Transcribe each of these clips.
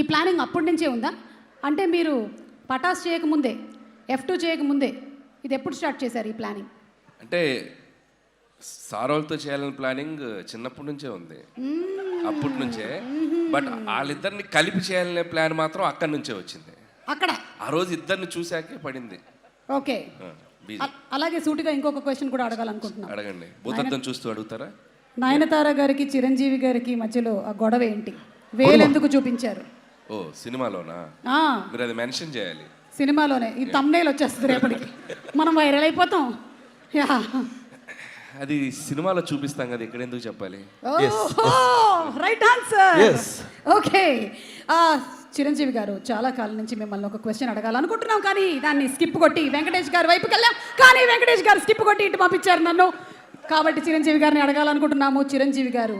ఈ ప్లానింగ్ అప్పటి నుంచే ఉందా? అంటే మీరు పటాస్ చేయకముందే, F2 చేయకముందే ఇది ఎప్పుడు స్టార్ట్ చేశారు ఈ ప్లానింగ్? అంటే సారోల్తో చేయాలని ప్లానింగ్ చిన్నప్పటి నుంచే ఉంది, అప్పటి నుంచే. బట్ వాళ్ళిద్దరిని కలిపి చేయాలనే ప్లాన్ మాత్రం అక్కడి నుంచే వచ్చింది. అక్కడ ఆ రోజు ఇద్దరిని చూశాకే పడింది. ఓకే, అలాగే సూటిగా ఇంకొక క్వశ్చన్ కూడా అడగాలనుకుంటున్నాను. అడగండి. భూతద్దం చూస్తూ అడుగుతారా? నయనతార గారికి చిరంజీవి గారికి మధ్యలో ఆ గొడవ ఏంటి? వేలెందుకు చూపించారు? ఓ సినిమాలోనా? మీరు అది మెన్షన్ చేయాలి. సినిమాలోనే ఈ థంబ్నెయిల్ వచ్చేస్తుంది రేపటికి, మనం వైరల్ అయిపోతాం. యా, అది సినిమాలో చూపిస్తాం కదా, ఇక్కడ ఎందుకు చెప్పాలి? Right answer. ఓకే, చిరంజీవి గారు చాలా కాలం నుంచి మిమ్మల్ని ఒక క్వశ్చన్ అడగాలనుకుంటున్నాం, కానీ దాన్ని స్కిప్ కొట్టి వెంకటేష్ గారి వైపుకి వెళ్ళాం. కానీ వెంకటేష్ గారు స్కిప్ కొట్టి ఇటు పంపించారు నన్ను. కాబట్టి చిరంజీవి గారిని అడగాలనుకుంటున్నాము. చిరంజీవి గారు,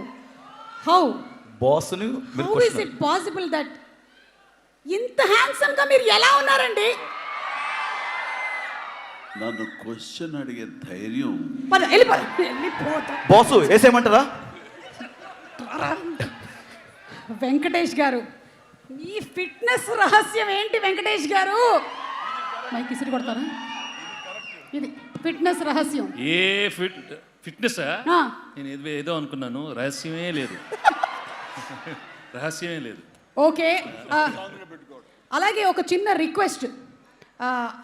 how is it possible that ఇంత హ్యాండ్సమ్ గా మీరు ఎలా ఉన్నారండి? నన్ను క్వశ్చన్ అడిగే ధైర్యం బాసు వేసేయమంటారా? వెంకటేష్ గారు, మీ ఫిట్నెస్ రహస్యం ఏంటి వెంకటేష్ గారు? మైక్ ఇసిరి కొడతారా? ఇది ఫిట్నెస్ రహస్యం. ఏ ఫిట్నెస్ నేను ఏదో అనుకున్నాను, రహస్యమే లేదు. రహస్యమే లేదు. ఓకే, అలాగే ఒక చిన్న రిక్వెస్ట్,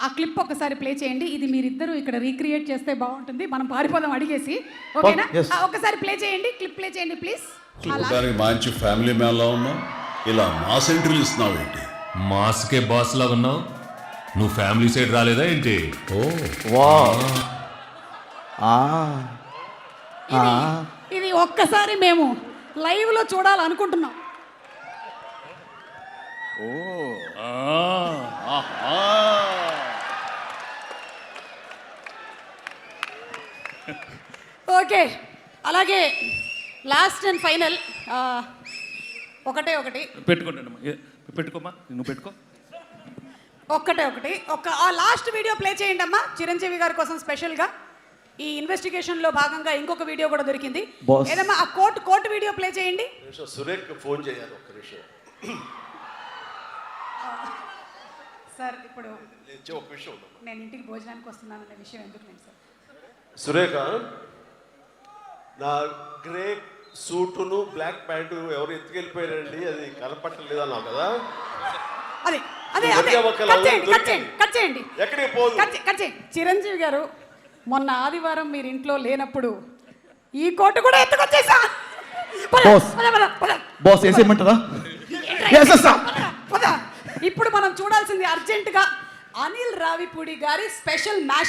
ఆ క్లిప్ ఒకసారి ప్లే చేయండి. ఇది మీరిద్దరూ ఇక్కడ రీక్రియేట్ చేస్తే బాగుంటుంది, మనం పారిపోదాం అడిగేసి. ఓకేనా? ఒకసారి ప్లే చేయండి, క్లిప్ ప్లే చేయండి ప్లీజ్. చూడడానికి మంచి ఫ్యామిలీ మ్యాన్ లా ఉన్నావు, ఇలా మాస్ ఎంట్రీలు ఇస్తున్నావు ఏంటి? మాస్కే బాస్ లాగా ఉన్నావు, నువ్వు ఫ్యామిలీ సైడ్ రాలేదా ఏంటి? ఇది ఒక్కసారి మేము లైవ్ లో చూడాలనుకుంటున్నాం. ఓకే, అలాగే లాస్ట్ అండ్ ఫైనల్ ఒకటి పెట్టుకుంటాను. పెట్టుకోమా, నువ్వు పెట్టుకో. ఒకటి ఆ లాస్ట్ వీడియో ప్లే చేయండి అమ్మా, చిరంజీవి గారి కోసం స్పెషల్గా. ఈ ఇన్వెస్టిగేషన్ లో భాగంగా ఇంకొక వీడియో కూడా దొరికింది. ఏదమ్మా ఆ కోర్టు వీడియో ప్లే చేయండి. సురేఖ్ ఫోన్ చేయాలి ఒక్క నిమిషం. సార్, ఇప్పుడు నేను ఇంటికి భోజనానికి వస్తున్నాను అనే విషయం ఎందుకు లేదు సార్? సురేఖ, నా గ్రే సూటును బ్లాక్ ప్యాంటు ఎవరు ఎత్తుకెళ్ళిపోయారండి, అది కనపట్టలేదు అన్నావు కదా? కట్ చేయండి. ఎక్కడికి పోదు. చిరంజీవి గారు, మొన్న ఆదివారం మీరు ఇంట్లో లేనప్పుడు ఈ కోటు కూడా ఎత్తుకొచ్చేసా. బాస్ వేసేయమంటారా? ఇప్పుడు మనం చూడాల్సింది అర్జెంటుగా అనిల్ రావిపూడి గారి స్పెషల్ మ్యాషప్